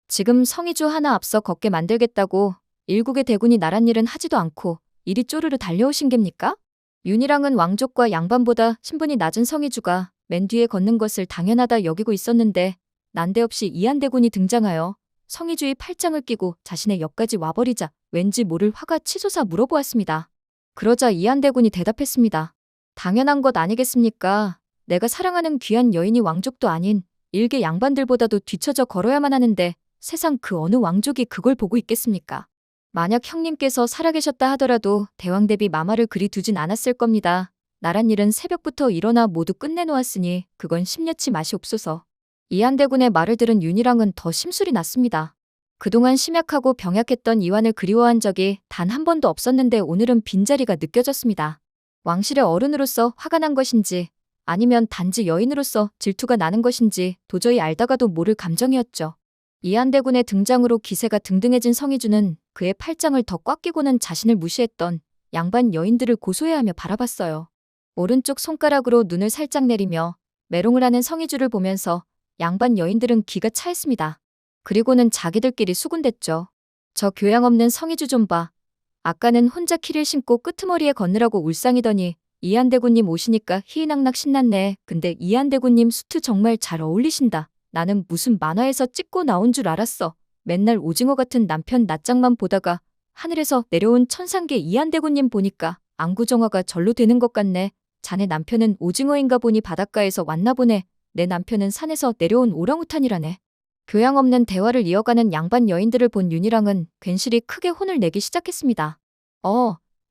지금 성의주 하나 앞서 걷게 만들겠다고 일국의 대군이 나란 일은 하지도 않고 이리 쪼르르 달려오신 겝니까? 윤희랑은 왕족과 양반보다 신분이 낮은 성의주가 맨 뒤에 걷는 것을 당연하다 여기고 있었는데 난데없이 이한대군이 등장하여 성의주의 팔짱을 끼고 자신의 옆까지 와버리자 왠지 모를 화가 치솟아 물어보았습니다. 그러자 이한대군이 대답했습니다. 당연한 것 아니겠습니까? 내가 사랑하는 귀한 여인이 왕족도 아닌 일개 양반들보다도 뒤처져 걸어야만 하는데 세상 그 어느 왕족이 그걸 보고 있겠습니까? 만약 형님께서 살아계셨다 하더라도 대왕 대비 마마를 그리 두진 않았을 겁니다. 나란 일은 새벽부터 일어나 모두 끝내놓았으니 그건 심려치 맛이 없소서. 이한대군의 말을 들은 윤희랑은 더 심술이 났습니다. 그동안 심약하고 병약했던 이완을 그리워한 적이 단 한 번도 없었는데 오늘은 빈자리가 느껴졌습니다. 왕실의 어른으로서 화가 난 것인지 아니면 단지 여인으로서 질투가 나는 것인지 도저히 알다가도 모를 감정이었죠. 이한대군의 등장으로 기세가 등등해진 성의주는 그의 팔짱을 더 꽉 끼고는 자신을 무시했던 양반 여인들을 고소해하며 바라봤어요. 오른쪽 손가락으로 눈을 살짝 내리며 메롱을 하는 성의주를 보면서 양반 여인들은 기가 차했습니다. 그리고는 자기들끼리 수군댔죠. 저 교양 없는 성의주 좀 봐. 아까는 혼자 키를 신고 끄트머리에 걷느라고 울상이더니 이한대군님 오시니까 희희낙낙 신났네. 근데 이한대군님 수트 정말 잘 어울리신다. 나는 무슨 만화에서 찍고 나온 줄 알았어. 맨날 오징어 같은 남편 낯짝만 보다가 하늘에서 내려온 천상계 이한대군님 보니까 안구정화가 절로 되는 것 같네. 자네 남편은 오징어인가 보니 바닷가에서 왔나 보네. 내 남편은 산에서 내려온 오랑우탄이라네. 교양 없는 대화를 이어가는 양반 여인들을 본 윤희랑은 괜시리 크게 혼을 내기 시작했습니다.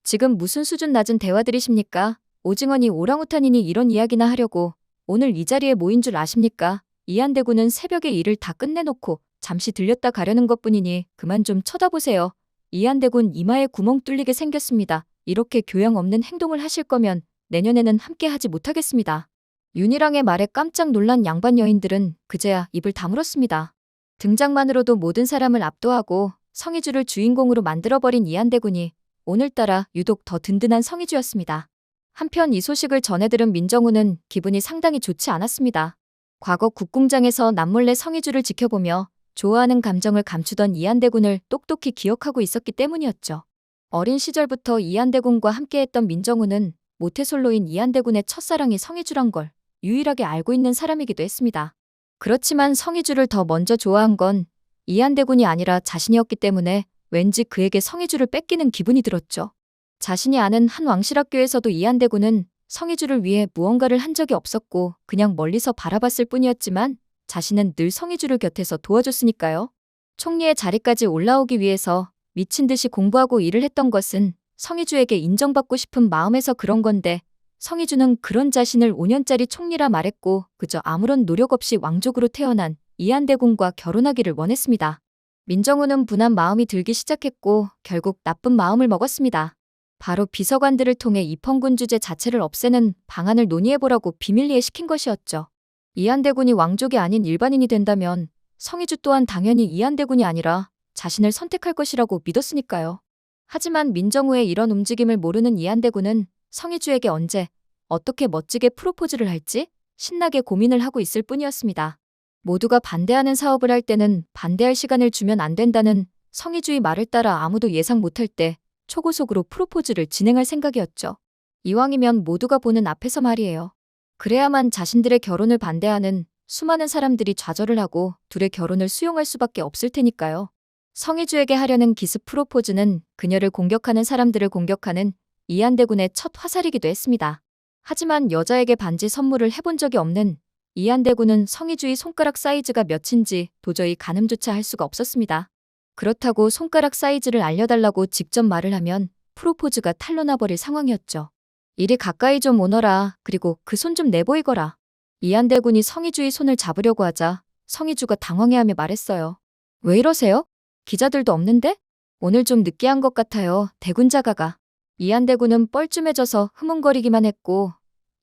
지금 무슨 수준 낮은 대화들이십니까? 오징어니 오랑우탄이니 이런 이야기나 하려고 오늘 이 자리에 모인 줄 아십니까? 이한대군은 새벽에 일을 다 끝내놓고 잠시 들렸다 가려는 것뿐이니 그만 좀 쳐다보세요. 이한대군 이마에 구멍 뚫리게 생겼습니다. 이렇게 교양 없는 행동을 하실 거면 내년에는 함께 하지 못하겠습니다. 윤희랑의 말에 깜짝 놀란 양반 여인들은 그제야 입을 다물었습니다. 등장만으로도 모든 사람을 압도하고 성의주를 주인공으로 만들어버린 이한대군이 오늘따라 유독 더 든든한 성의주였습니다. 한편 이 소식을 전해들은 민정우는 기분이 상당히 좋지 않았습니다. 과거 국궁장에서 남몰래 성의주를 지켜보며 좋아하는 감정을 감추던 이한대군을 똑똑히 기억하고 있었기 때문이었죠. 어린 시절부터 이한대군과 함께했던 민정우는 모태솔로인 이한대군의 첫사랑이 성의주란 걸 유일하게 알고 있는 사람이기도 했습니다. 그렇지만 성의주를 더 먼저 좋아한 건 이한대군이 아니라 자신이었기 때문에 왠지 그에게 성의주를 뺏기는 기분이 들었죠. 자신이 아는 한 왕실학교에서도 이한대군은 성의주를 위해 무언가를 한 적이 없었고 그냥 멀리서 바라봤을 뿐이었지만 자신은 늘 성의주를 곁에서 도와줬으니까요. 총리의 자리까지 올라오기 위해서 미친 듯이 공부하고 일을 했던 것은 성의주에게 인정받고 싶은 마음에서 그런 건데 성의주는 그런 자신을 5년짜리 총리라 말했고 그저 아무런 노력 없이 왕족으로 태어난 이한대군과 결혼하기를 원했습니다. 민정우는 분한 마음이 들기 시작했고 결국 나쁜 마음을 먹었습니다. 바로 비서관들을 통해 입헌군 주제 자체를 없애는 방안을 논의해보라고 비밀리에 시킨 것이었죠. 이한대군이 왕족이 아닌 일반인이 된다면 성의주 또한 당연히 이한대군이 아니라 자신을 선택할 것이라고 믿었으니까요. 하지만 민정우의 이런 움직임을 모르는 이한대군은 성의주에게 언제 어떻게 멋지게 프로포즈를 할지 신나게 고민을 하고 있을 뿐이었습니다. 모두가 반대하는 사업을 할 때는 반대할 시간을 주면 안 된다는 성의주의 말을 따라 아무도 예상 못할 때 초고속으로 프로포즈를 진행할 생각이었죠. 이왕이면 모두가 보는 앞에서 말이에요. 그래야만 자신들의 결혼을 반대하는 수많은 사람들이 좌절을 하고 둘의 결혼을 수용할 수밖에 없을 테니까요. 성의주에게 하려는 기습 프로포즈는 그녀를 공격하는 사람들을 공격하는 이한대군의 첫 화살이기도 했습니다. 하지만 여자에게 반지 선물을 해본 적이 없는 이한대군은 성의주의 손가락 사이즈가 몇인지 도저히 가늠조차 할 수가 없었습니다. 그렇다고 손가락 사이즈를 알려달라고 직접 말을 하면 프로포즈가 탄로나버릴 상황이었죠. 이리 가까이 좀 오너라. 그리고 그 손 좀 내보이거라. 이한대군이 성의주의 손을 잡으려고 하자 성의주가 당황해하며 말했어요. 왜 이러세요? 기자들도 없는데? 오늘 좀 느끼한 것 같아요. 대군자가가. 이한대군은 뻘쭘해져서 흐뭇거리기만 했고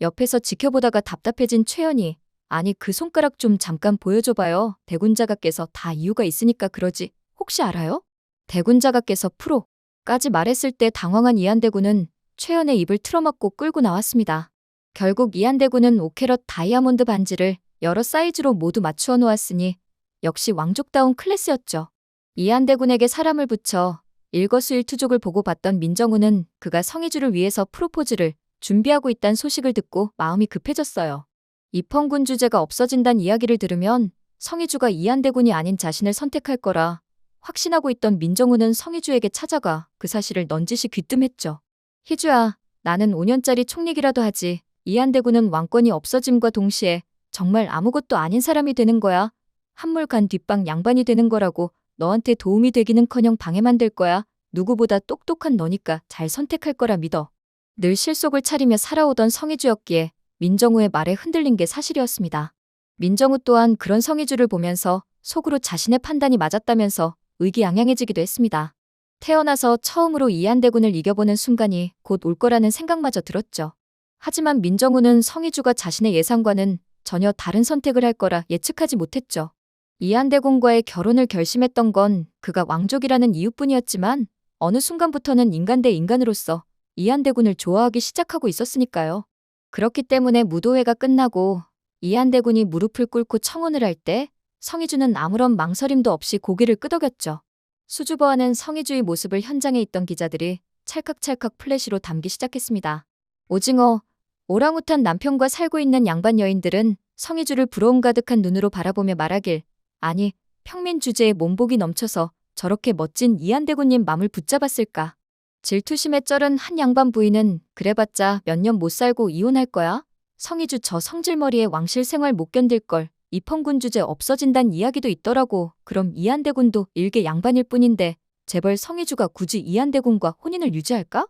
옆에서 지켜보다가 답답해진 최연이 아니 그 손가락 좀 잠깐 보여줘봐요. 대군자가께서 다 이유가 있으니까 그러지. 혹시 알아요? 대군자가께서 프로까지 말했을 때 당황한 이한대군은 최연의 입을 틀어막고 끌고 나왔습니다. 결국 이한대군은 5캐럿 다이아몬드 반지를 여러 사이즈로 모두 맞추어 놓았으니 역시 왕족다운 클래스였죠. 이한대군에게 사람을 붙여 일거수일투족을 보고 봤던 민정우는 그가 성희주를 위해서 프로포즈를 준비하고 있다는 소식을 듣고 마음이 급해졌어요. 입헌군 주제가 없어진다는 이야기를 들으면 성희주가 이한대군이 아닌 자신을 선택할 거라 확신하고 있던 민정우는 성희주에게 찾아가 그 사실을 넌지시 귀뜸했죠. 희주야, 나는 5년짜리 총리기라도 하지. 이한대군은 왕권이 없어짐과 동시에 정말 아무것도 아닌 사람이 되는 거야. 한물 간 뒷방 양반이 되는 거라고. 너한테 도움이 되기는커녕 방해만 될 거야. 누구보다 똑똑한 너니까 잘 선택할 거라 믿어. 늘 실속을 차리며 살아오던 성희주였기에 민정우의 말에 흔들린 게 사실이었습니다. 민정우 또한 그런 성희주를 보면서 속으로 자신의 판단이 맞았다면서 의기양양해지기도 했습니다. 태어나서 처음으로 이한대군을 이겨보는 순간이 곧 올 거라는 생각마저 들었죠. 하지만 민정우는 성희주가 자신의 예상과는 전혀 다른 선택을 할 거라 예측하지 못했죠. 이한대군과의 결혼을 결심했던 건 그가 왕족이라는 이유뿐이었지만 어느 순간부터는 인간 대 인간으로서 이한대군을 좋아하기 시작하고 있었으니까요. 그렇기 때문에 무도회가 끝나고 이한대군이 무릎을 꿇고 청혼을 할 때 성희주는 아무런 망설임도 없이 고개를 끄덕였죠. 수줍어하는 성희주의 모습을 현장에 있던 기자들이 찰칵찰칵 플래시로 담기 시작했습니다. 오징어, 오랑우탄 남편과 살고 있는 양반 여인들은 성희주를 부러움 가득한 눈으로 바라보며 말하길, 아니, 평민 주제에 몸복이 넘쳐서 저렇게 멋진 이한대군님 맘을 붙잡았을까. 질투심에 쩔은 한 양반 부인은 그래봤자 몇 년 못 살고 이혼할 거야? 성희주 저 성질머리에 왕실 생활 못 견딜걸. 입헌군 주제 없어진단 이야기도 있더라고. 그럼 이한대군도 일개 양반일 뿐인데 재벌 성희주가 굳이 이한대군과 혼인을 유지할까?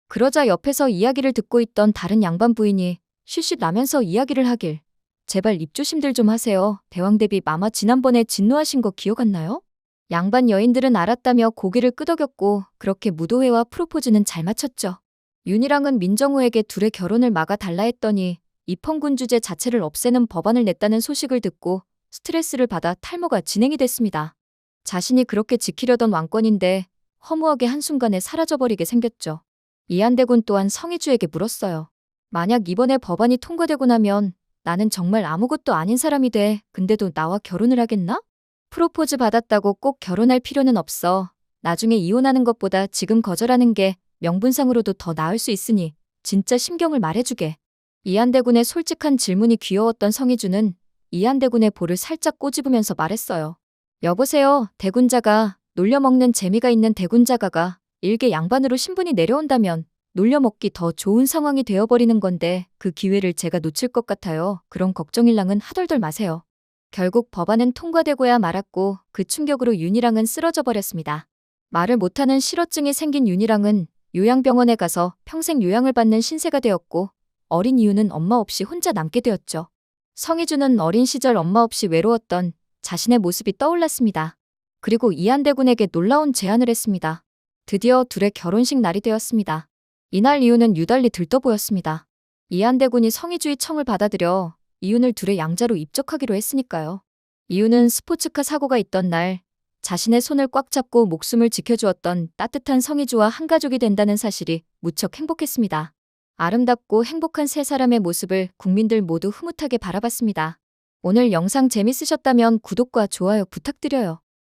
그러자 옆에서 이야기를 듣고 있던 다른 양반 부인이 쉬쉬 나면서 이야기를 하길, 제발 입조심들 좀 하세요. 대왕대비 마마 지난번에 진노하신 거 기억 안 나요? 양반 여인들은 알았다며 고개를 끄덕였고 그렇게 무도회와 프로포즈는 잘 마쳤죠. 윤희랑은 민정우에게 둘의 결혼을 막아 달라 했더니 입헌군 주제 자체를 없애는 법안을 냈다는 소식을 듣고 스트레스를 받아 탈모가 진행이 됐습니다. 자신이 그렇게 지키려던 왕권인데 허무하게 한순간에 사라져버리게 생겼죠. 이한대군 또한 성희주에게 물었어요. 만약 이번에 법안이 통과되고 나면 나는 정말 아무것도 아닌 사람이 돼. 근데도 나와 결혼을 하겠나? 프로포즈 받았다고 꼭 결혼할 필요는 없어. 나중에 이혼하는 것보다 지금 거절하는 게 명분상으로도 더 나을 수 있으니 진짜 심경을 말해주게. 이한대군의 솔직한 질문이 귀여웠던 성희주는 이한대군의 볼을 살짝 꼬집으면서 말했어요. 여보세요, 대군자가. 놀려먹는 재미가 있는 대군자가가 일개 양반으로 신분이 내려온다면 놀려먹기 더 좋은 상황이 되어버리는 건데 그 기회를 제가 놓칠 것 같아요. 그런 걱정일랑은 하덜덜 마세요. 결국 법안은 통과되고야 말았고 그 충격으로 윤희랑은 쓰러져 버렸습니다. 말을 못하는 실어증이 생긴 윤희랑은 요양병원에 가서 평생 요양을 받는 신세가 되었고 어린 이유는 엄마 없이 혼자 남게 되었죠. 성희주는 어린 시절 엄마 없이 외로웠던 자신의 모습이 떠올랐습니다. 그리고 이한대군에게 놀라운 제안을 했습니다. 드디어 둘의 결혼식 날이 되었습니다. 이날 이유는 유달리 들떠 보였습니다. 이한대군이 성희주의 청을 받아들여 이윤을 둘의 양자로 입적하기로 했으니까요. 이윤은 스포츠카 사고가 있던 날 자신의 손을 꽉 잡고 목숨을 지켜주었던 따뜻한 성희주와 한 가족이 된다는 사실이 무척 행복했습니다. 아름답고 행복한 세 사람의 모습을 국민들 모두 흐뭇하게 바라봤습니다. 오늘 영상 재밌으셨다면 구독과 좋아요 부탁드려요.